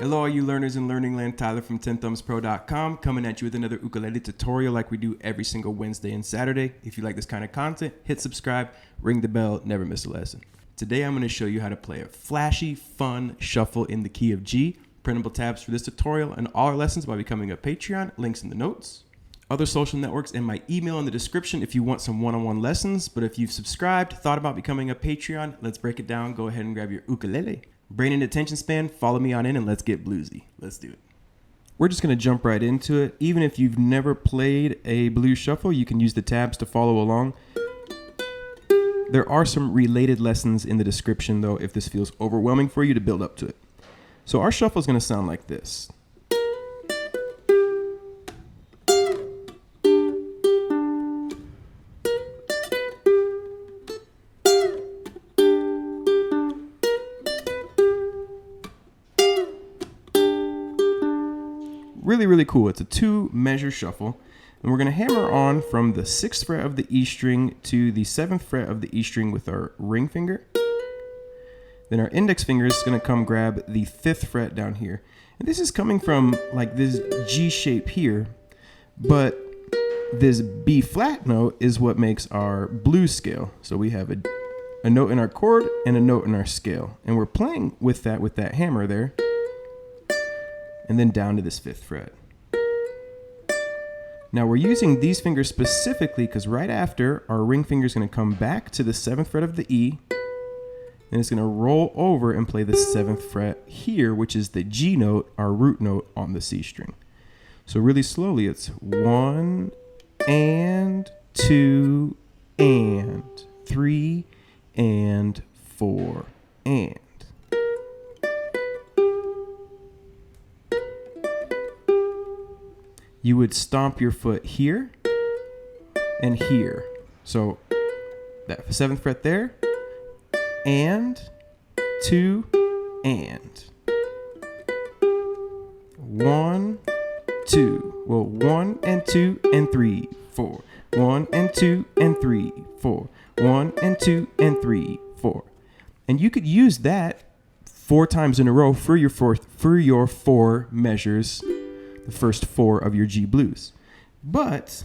Hello all you learners in Learning Land, Tyler from TenthumbsPro.com coming at you with another ukulele tutorial like we do every single Wednesday and Saturday. If you like this kind of content, hit subscribe, ring the bell, never miss a lesson. Today I'm going to show you how to play a flashy, fun shuffle in the key of G. Printable tabs for this tutorial and all our lessons by becoming a Patreon, links in the notes. Other social networks and my email in the description if you want some one-on-one lessons. But if you've subscribed, thought about becoming a Patreon, let's break it down. Go ahead and grab your ukulele. Brain and attention span, follow me on in and let's get bluesy. Let's do it. We're just going to jump right into it. Even if you've never played a blues shuffle, you can use the tabs to follow along. There are some related lessons in the description though if this feels overwhelming for you to build up to it. So our shuffle is going to sound like this. Really cool. It's a 2-measure shuffle, and we're going to hammer on from the 6th fret of the E string to the 7th fret of the E string with our ring finger. Then our index finger is going to come grab the 5th fret down here. And this is coming from like this G shape here, but this B flat note is what makes our blues scale. So we have a note in our chord and a note in our scale, and we're playing with that hammer there. And then down to this 5th fret. Now we're using these fingers specifically because right after, our ring finger is going to come back to the 7th fret of the E, and it's going to roll over and play the 7th fret here, which is the G note, our root note on the C string. So really slowly, it's 1 and 2 and 3 and 4 and. You would stomp your foot here and here. So that 7th fret there, and 2 and 1, 2. Well, 1 and 2 and 3, 4. 1 and 2 and 3, 4. 1 and 2 and 3, 4. And you could use that 4 times in a row for your 4 measures. The first 4 of your G blues. But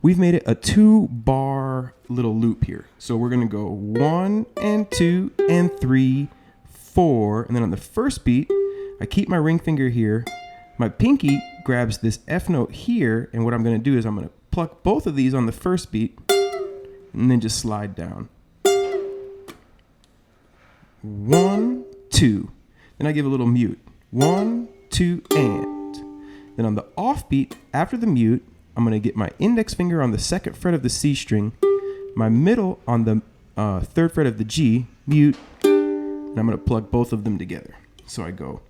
we've made it a 2-bar little loop here. So we're going to go 1 and 2 and 3, 4. And then on the first beat, I keep my ring finger here. My pinky grabs this F note here. And what I'm going to do is I'm going to pluck both of these on the first beat and then just slide down. 1, 2. Then I give a little mute. 1, 2, and. Then on the off beat, after the mute, I'm going to get my index finger on the 2nd fret of the C string, my middle on the 3rd fret of the G, mute, and I'm going to plug both of them together. So I go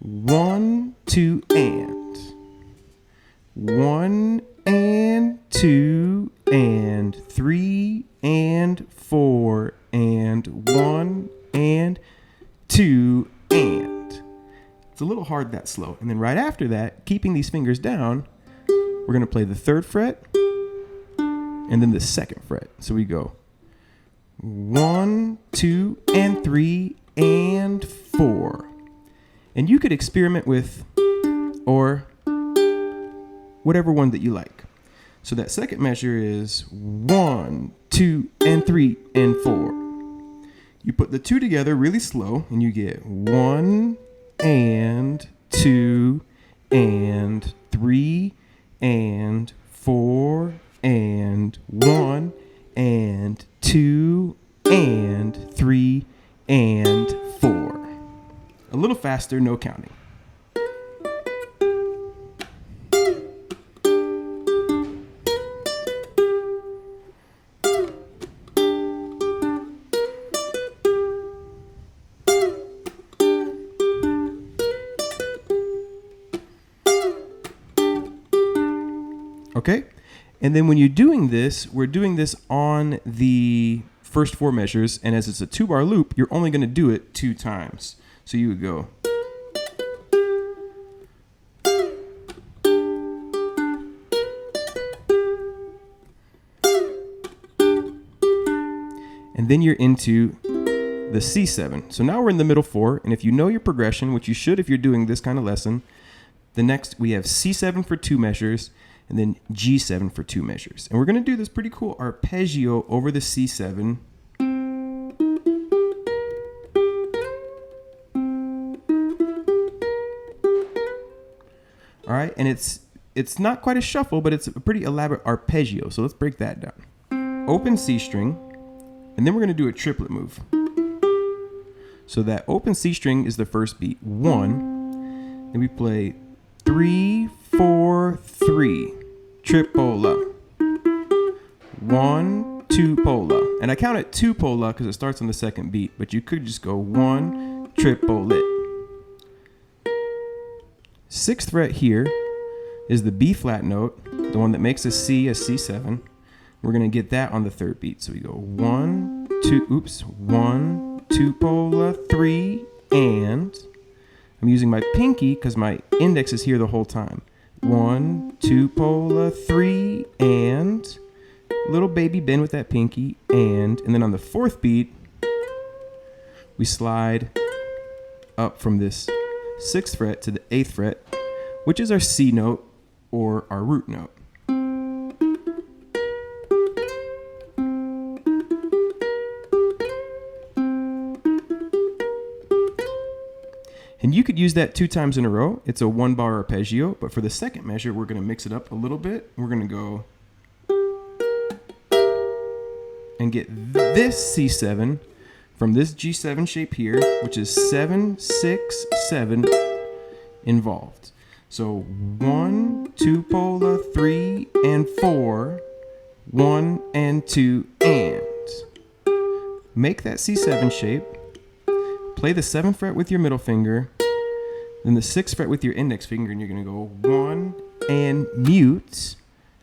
1, 2, and. 1 and 2 and 3 and 4 and 1 and 2 and. It's a little hard that slow. And then right after that, keeping these fingers down, we're going to play the 3rd fret and then the 2nd fret. So we go 1, 2 and 3 and 4. And you could experiment with or whatever one that you like. So that second measure is 1, 2 and 3 and 4. You put the 2 together really slow, and you get 1 and 2 and 3 and 4 and 1 and 2 and 3 and 4. A little faster, no counting. Okay, and then when you're doing this, we're doing this on the first 4 measures, and as it's a 2-bar loop, you're only going to do it 2 times. So you would go. And then you're into the C7. So now we're in the middle 4, and if you know your progression, which you should if you're doing this kind of lesson, the next we have C7 for 2 measures, and then G7 for 2 measures. And we're going to do this pretty cool arpeggio over the C7. All right, and it's not quite a shuffle, but it's a pretty elaborate arpeggio. So let's break that down. Open C string, and then we're going to do a triplet move. So that open C string is the first beat, 1. Then we play 3, 4, 3, tripola. 1, 2 pola. And I count it 2 pola because it starts on the second beat, but you could just go 1, triplet. 6th fret here is the B flat note, the one that makes a C a C7. We're going to get that on the 3rd beat. So we go 1, 2 pola, 3, and I'm using my pinky because my index is here the whole time. 1, 2 pola, 3, and little baby bend with that pinky, and then on the 4th beat, we slide up from this 6th fret to the 8th fret, which is our C note or our root note. And you could use that 2 times in a row. It's a 1-bar arpeggio, but for the second measure, we're going to mix it up a little bit. We're going to go and get this C7 from this G7 shape here, which is 7, 6, 7 involved. So 1, 2 pola, 3, and 4, 1 and 2, and make that C7 shape. Play the 7th fret with your middle finger, then the 6th fret with your index finger, and you're going to go 1 and mute,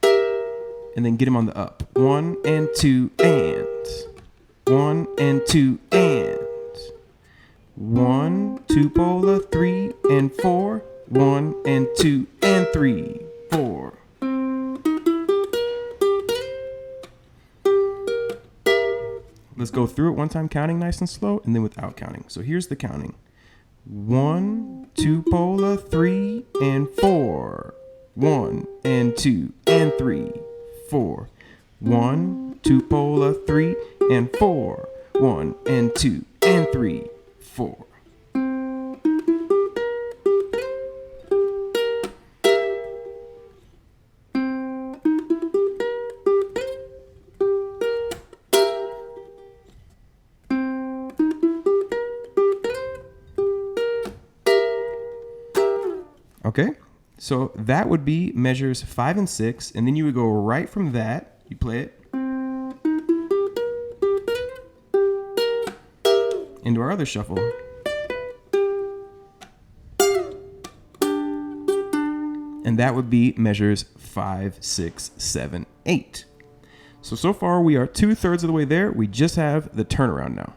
and then get them on the up. 1 and 2 and 1 and 2 and 1, 2 pola, 3 and 4, 1 and 2 and 3, 4. Let's go through it one time, counting nice and slow, and then without counting. So here's the counting. 1, 2 pola, 3 and 4. 1 and 2 and 3, 4. 1, 2 pola, 3 and 4. 1 and 2 and 3, 4. Okay, so that would be measures 5 and 6, and then you would go right from that, you play it into our other shuffle. And that would be measures 5, 6, 7, 8. So far we are 2/3 of the way there. We just have the turnaround now.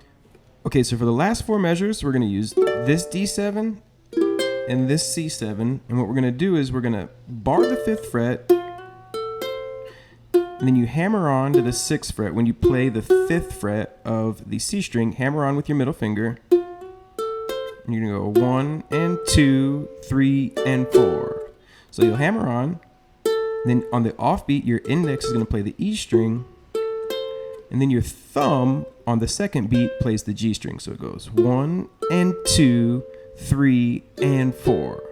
Okay, so for the last 4 measures, we're going to use this D7 and this C7, and what we're going to do is we're going to bar the 5th fret, and then you hammer on to the 6th fret. When you play the 5th fret of the C string, hammer on with your middle finger, and you're going to go 1 and 2, 3 and 4. So you'll hammer on, then on the offbeat, your index is going to play the E string, and then your thumb on the second beat plays the G string. So it goes 1 and 2, 3 and 4.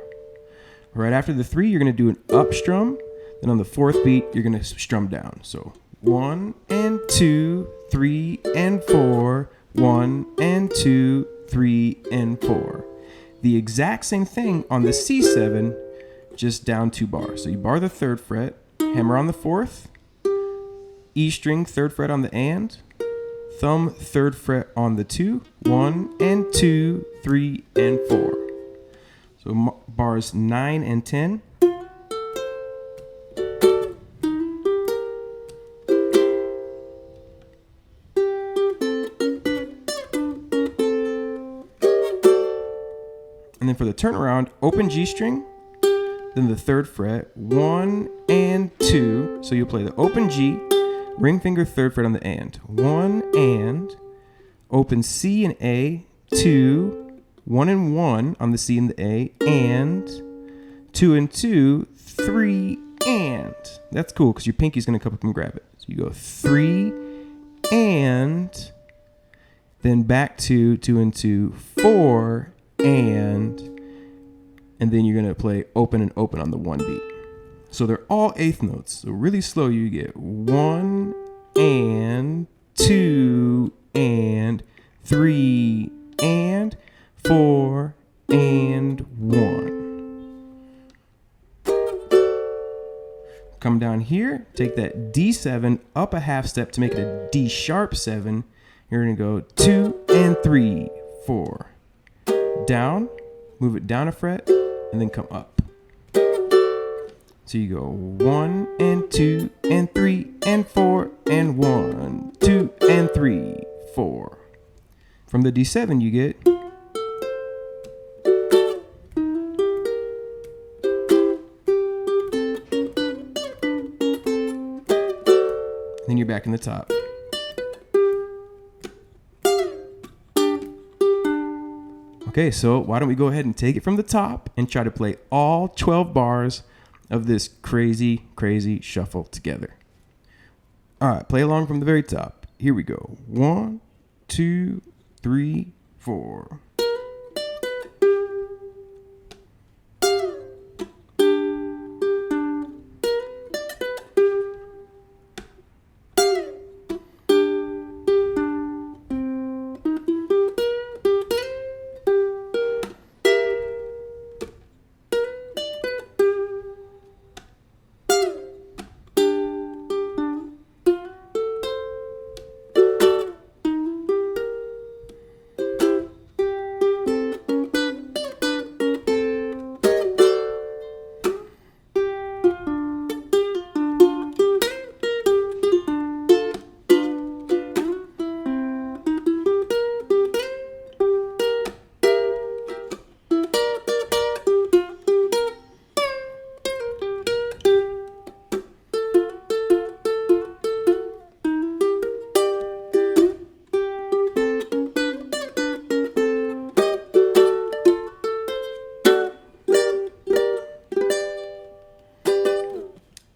Right after the 3, you're going to do an up strum. Then on the 4th beat, you're going to strum down. So 1 and 2, 3 and 4, 1 and 2, 3 and 4. The exact same thing on the C7, just down 2 bars. So you bar the 3rd fret, hammer on the 4th, E string 3rd fret on the and, thumb 3rd fret on the 2, 1 and 2, 3 and 4. So bars 9 and 10. And then for the turnaround, open G string, then the 3rd fret, 1 and 2. So you'll play the open G, ring finger 3rd fret on the and, 1 and, open C and A, 2, 1 and 1 on the C and the A, and 2 and 2, 3, and. That's cool because your pinky's going to come up and grab it. So you go 3, and then back to 2 and 2, 4, and then you're going to play open and open on the 1 beat. So they're all eighth notes. So really slow, you get 1 and 2 and 3 and 4 and 1. Come down here, take that D7 up a half step to make it a D sharp 7. You're going to go 2 and 3, 4. Down, move it down a fret, and then come up. So you go 1 and 2 and 3 and 4 and 1, 2 and 3, 4. From the D7 you get. Then you're back in the top. Okay, so why don't we go ahead and take it from the top and try to play all 12 bars of this crazy, crazy shuffle together. All right, play along from the very top. Here we go. 1, 2, 3, 4.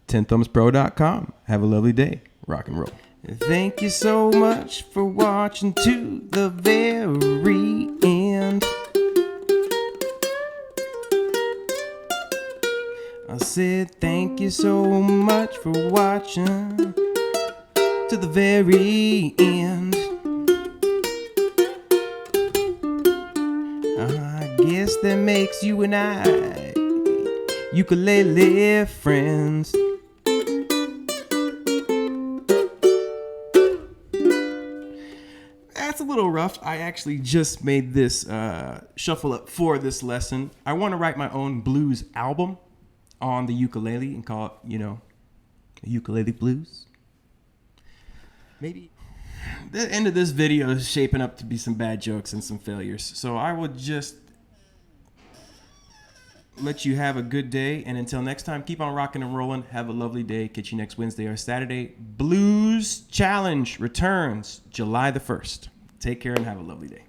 Tenthumbspro.com. Have a lovely day. Rock and roll. Thank you so much for watching to the very end. I said thank you so much for watching to the very end. I guess that makes you and I ukulele friends. That's a little rough. I actually just made this shuffle up for this lesson. I want to write my own blues album on the ukulele and call it, ukulele blues. Maybe. The end of this video is shaping up to be some bad jokes and some failures. So I will just let you have a good day. And until next time, keep on rocking and rolling. Have a lovely day. Catch you next Wednesday or Saturday. Blues Challenge returns July the 1st. Take care and have a lovely day.